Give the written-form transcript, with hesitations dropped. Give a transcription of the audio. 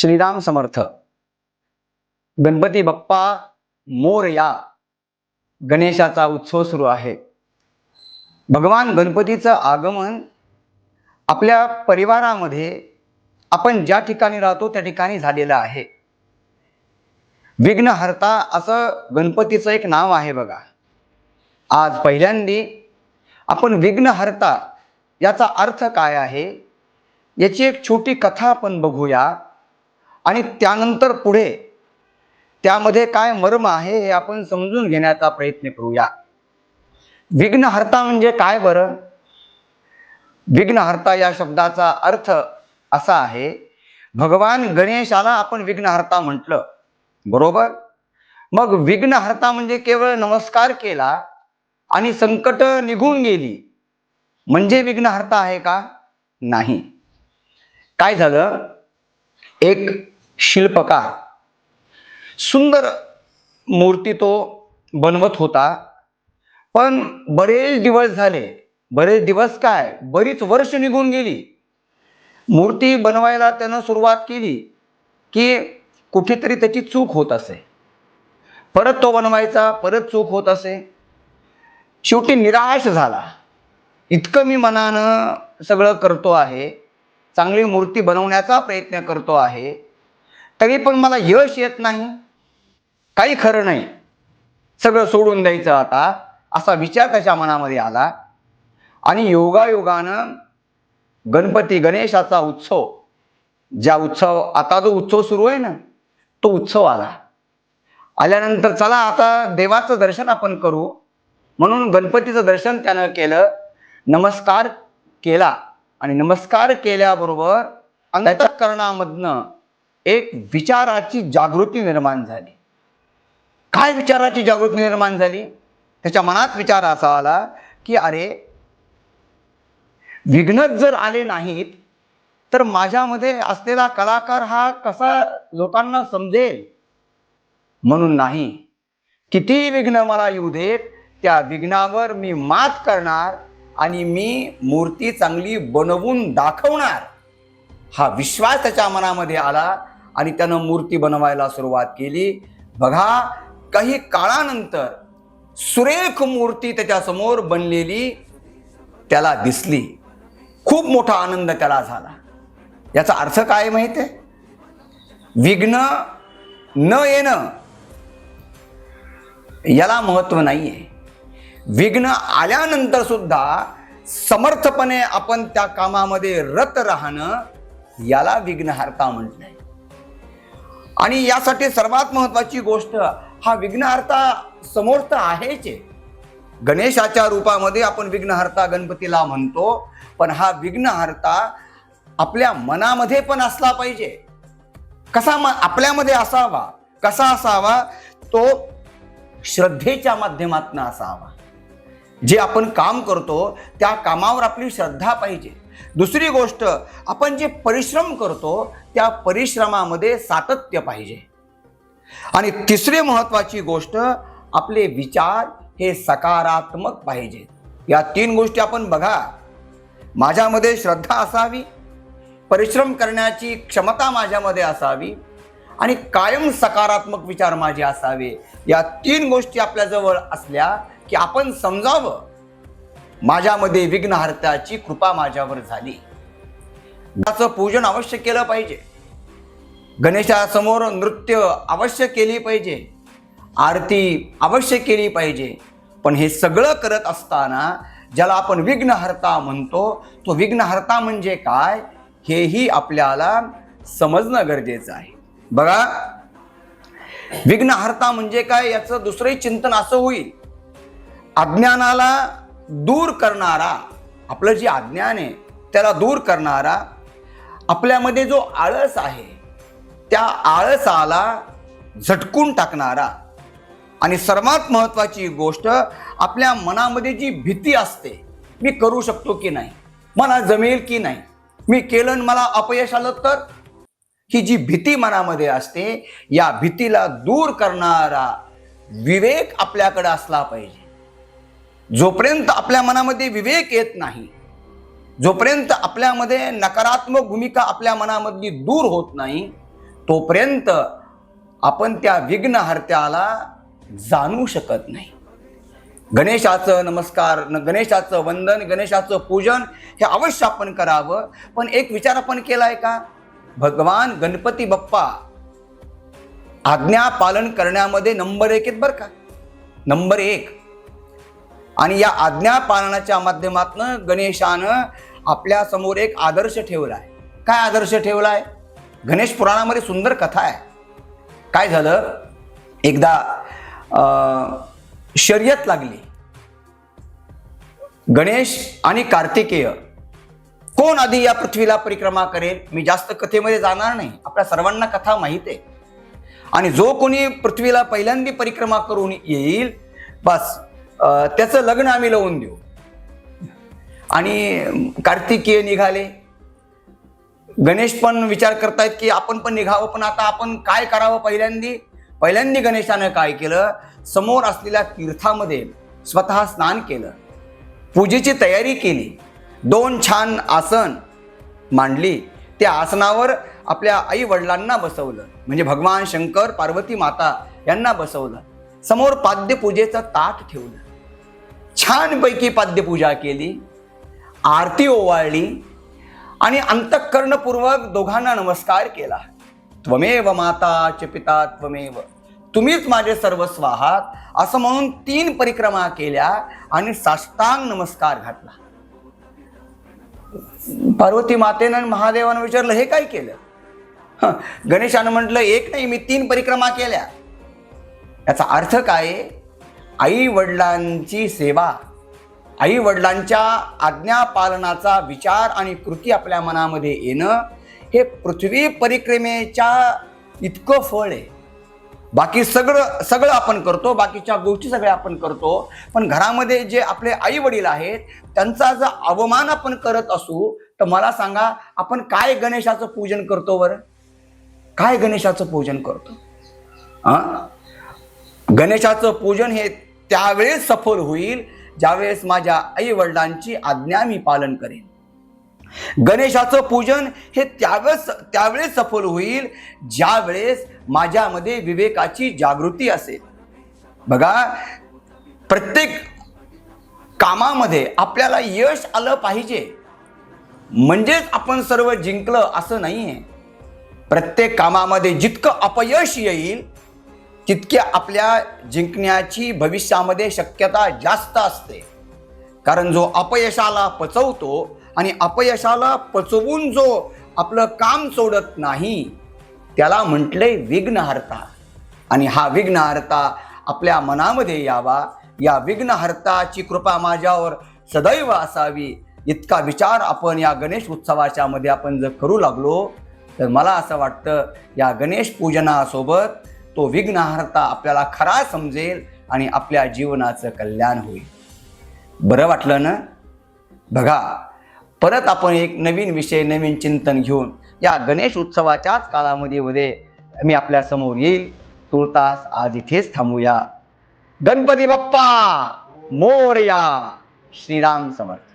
श्रीराम समर्थ. गणपती बाप्पा मोरया. गणेशाचा उत्सव सुरू आहे. भगवान गणपतीचं आगमन आपल्या परिवारामध्ये आपण ज्या ठिकाणी राहतो त्या ठिकाणी झालेलं आहे. विघ्नहर्ता असं गणपतीचं एक नाव आहे बघा. आज पहिल्यांदी आपण विघ्नहर्ता याचा अर्थ काय आहे याची एक छोटी कथा आपण बघूया आणि त्यानंतर पुढे त्यामध्ये काय मर्म आहे हे आपण समजून घेण्याचा प्रयत्न करूया. विघ्नहर्ता म्हणजे काय बरं? विघ्नहर्ता या शब्दाचा अर्थ असा आहे, भगवान गणेशाला आपण विघ्नहर्ता म्हटलं, बरोबर? मग विघ्नहर्ता म्हणजे केवळ नमस्कार केला आणि संकट निघून गेली म्हणजे विघ्नहर्ता आहे का? नाही. काय झालं, एक शिल्पकार सुंदर मूर्ती तो बनवत होता, पण बरेच दिवस झाले, बरेच दिवस काय बरीच वर्ष निघून गेली. मूर्ती बनवायला त्यानं सुरुवात केली की कुठेतरी त्याची चूक होत असे, परत तो बनवायचा, परत चूक होत असे. शेवटी निराश झाला. इतकं मी मनानं सगळं करतो आहे, चांगली मूर्ती बनवण्याचा प्रयत्न करतो आहे, तरी पण मला यश येत नाही, काही खरं नाही, सगळं सोडून द्यायचं आता, असा विचार त्याच्या मनामध्ये आला. आणि योगायोगानं गणपती गणेशाचा उत्सव, आता जो उत्सव सुरू आहे ना, तो उत्सव आला. आल्यानंतर चला आता देवाचं दर्शन आपण करू म्हणून गणपतीचं दर्शन त्यानं केलं, नमस्कार केला आणि नमस्कार केल्याबरोबर अंतःकरणामधनं एक विचाराची जागृती निर्माण झाली. काय विचाराची जागृती निर्माण झाली? त्याच्या मनात विचार असा आला की अरे, विघ्नच जर आले नाहीत तर माझ्यामध्ये असलेला कलाकार हा कसा लोकांना समजेल? म्हणून नाही, किती विघ्न मला येऊ देत, त्या विघ्नावर मी मात करणार आणि मी मूर्ती चांगली बनवून दाखवणार, हा विश्वास त्याच्या मनामध्ये आला आणि त्यानं मूर्ती बनवायला सुरुवात केली. बघा, काही काळानंतर सुरेख मूर्ती त्याच्यासमोर बनलेली त्याला दिसली. खूप मोठा आनंद त्याला झाला. याचा अर्थ काय माहिती आहे? विघ्न न येणं याला महत्व नाहीये. विघ्न आल्यानंतर सुद्धा समर्थपणे आपण त्या कामामध्ये रत राहणं, याला विघ्नहर्ता म्हटलंय. आणि यासाठी सर्वात महत्वाची गोष्ट, हा विघ्नहर्ता समोर तर आहेच. गणेशाच्या रूपामध्ये आपण विघ्नहर्ता गणपतीला म्हणतो, पण हा विघ्नहर्ता आपल्या मनामध्ये पण असला पाहिजे. कसा आपल्यामध्ये असावा? कसा असावा? तो श्रद्धेच्या माध्यमातून असावा. जे आपण काम करतो त्या कामावर आपली श्रद्धा पाहिजे. दुसरी गोष्ट, आपण जे परिश्रम करतो त्या परिश्रमामध्ये सातत्य पाहिजे. आणि तिसरी महत्वाची गोष्ट, आपले विचार हे सकारात्मक पाहिजेत. या तीन गोष्टी आपण बघा. माझ्यामध्ये श्रद्धा असावी, परिश्रम करण्याची क्षमता माझ्यामध्ये असावी आणि कायम सकारात्मक विचार माझे असावे. या तीन गोष्टी आपल्याजवळ असल्या की आपण समजावं, माझ्यामध्ये विघ्नहर्त्याची कृपा माझ्यावर झाली. त्याचं पूजन अवश्य केलं पाहिजे, गणेशासमोर नृत्य अवश्य केली पाहिजे, आरती अवश्य केली पाहिजे. पण हे सगळं करत असताना ज्याला आपण विघ्नहर्ता म्हणतो, तो विघ्नहर्ता म्हणजे काय हेही आपल्याला समजणं गरजेचं आहे. बघा, विघ्नहर्ता म्हणजे काय याचं दुसरंही चिंतन असं होईल, अज्ञानाला दूर करणारा, आपलं जे अज्ञान आहे त्याला दूर करणारा, आपल्यामध्ये जो आळस आहे त्या आळसाला झटकून टाकणारा, आणि सर्वात महत्वाची गोष्ट, आपल्या मनामध्ये जी भीती असते, मी करू शकतो की नाही, मला जमेल की नाही, मी केलं मला अपयश आलं तर, ही जी भीती मनामध्ये असते, या भीतीला दूर करणारा विवेक आपल्याकडे असला पाहिजे. जोपर्यंत आपल्या मनामध्ये विवेक येत नाही, जोपर्यंत आपल्यामध्ये नकारात्मक भूमिका आपल्या मनामधली दूर होत नाही, तोपर्यंत आपण त्या विघ्नहर्त्याला जाणू शकत नाही. गणेशाचं नमस्कार, गणेशाचं वंदन, गणेशाचं पूजन हे अवश्य आपण करावं. पण एक विचार आपण केलाय का? भगवान गणपती बाप्पा आज्ञा पालन करण्यामध्ये नंबर 1 आहेत बरं का, नंबर 1. आणि या आज्ञा पालनाच्या माध्यमातून गणेशानं आपल्या समोर एक आदर्श ठेवलाय. काय आदर्श ठेवलाय? गणेश पुराणामध्ये सुंदर कथा आहे. काय झालं, एकदा शर्यत लागली. गणेश आणि कार्तिकेय कोण आधी या पृथ्वीला परिक्रमा करेल. मी जास्त कथेमध्ये जाणार नाही, आपल्या सर्वांना कथा माहित आहे. आणि जो कोणी पृथ्वीला पहिल्यांदा परिक्रमा करून येईल, बस त्याचं लग्न आम्ही लावून देऊ. आणि कार्तिकेय निघाले. गणेश पण विचार करतायत की आपण पण निघावं, पण आता आपण काय करावं. पहिल्यांदा गणेशानं काय केलं, समोर असलेल्या तीर्थामध्ये स्वतः स्नान केलं, पूजेची तयारी केली, 2 छान आसन मांडली. त्या आसनावर आपल्या आई वडिलांना बसवलं, म्हणजे भगवान शंकर, पार्वती माता यांना बसवलं. समोर पाद्यपूजेचं ताट ठेवलं, छानपैकी पाद्यपूजा केली, आरती ओवाळली आणि अंतःकरणपूर्वक दोघांना नमस्कार केला. त्वमेव माता च पिता त्वमेव, तुम्हीच माझे सर्वस्व आहात, असं म्हणून 3 परिक्रमा केल्या आणि साष्टांग नमस्कार घातला. पार्वती मातेनं आणि महादेवानं विचारलं, हे काय केलं? गणेशानं म्हटलं, 1 नाही, मी 3 परिक्रमा केल्या. याचा अर्थ काय? आई वडिलांची सेवा, आई वडिलांच्या आज्ञा पालनाचा विचार आणि कृती आपल्या मनामध्ये येणं हे पृथ्वी परिक्रमेच्या इतकं फळ आहे. बाकी सगळं आपण करतो, बाकीच्या गोष्टी सगळ्या आपण करतो, पण घरामध्ये जे आपले आई वडील आहेत त्यांचा जर अवमान आपण करत असू तर मला सांगा, आपण काय गणेशाचं पूजन करतो बरं? काय गणेशाचं पूजन करतो? गणेशाचं पूजन हे त्यावेळेस सफल होईल ज्यावेळेस माझ्या आई वडिलांची आज्ञा मी पालन करेन. गणेशाचं पूजन हे त्यावेळेस सफल होईल ज्यावेळेस माझ्यामध्ये विवेकाची जागृती असेल. बघा, प्रत्येक कामामध्ये आपल्याला यश आलं पाहिजे म्हणजेच आपण सर्व जिंकलं असं नाहीये. प्रत्येक कामामध्ये जितकं अपयश येईल तितके आपल्या जिंकण्याची भविष्यामध्ये शक्यता जास्त असते. कारण जो अपयशाला पचवतो आणि अपयशाला पचवून जो आपलं काम सोडत नाही त्याला म्हटलंय विघ्नहर्ता. आणि हा विघ्नहर्ता आपल्या मनामध्ये यावा, या विघ्नहर्ताची कृपा माझ्यावर सदैव असावी, इतका विचार आपण या गणेश उत्सवाच्या मध्ये आपण जर करू लागलो तर मला असं वाटतं या गणेश पूजनासोबत तो विघ्नहर्ता आपल्याला खरा समजेल आणि आपल्या जीवनाचं कल्याण होईल. बरं वाटलं ना? बघा, परत आपण एक नवीन विषय, नवीन चिंतन घेऊन या गणेश उत्सवाच्याच कालामध्ये मी आपल्या समोर येईल. तुर्तास आज इथेच थांबूया. गणपती बाप्पा मोरया. श्रीराम समर्थ.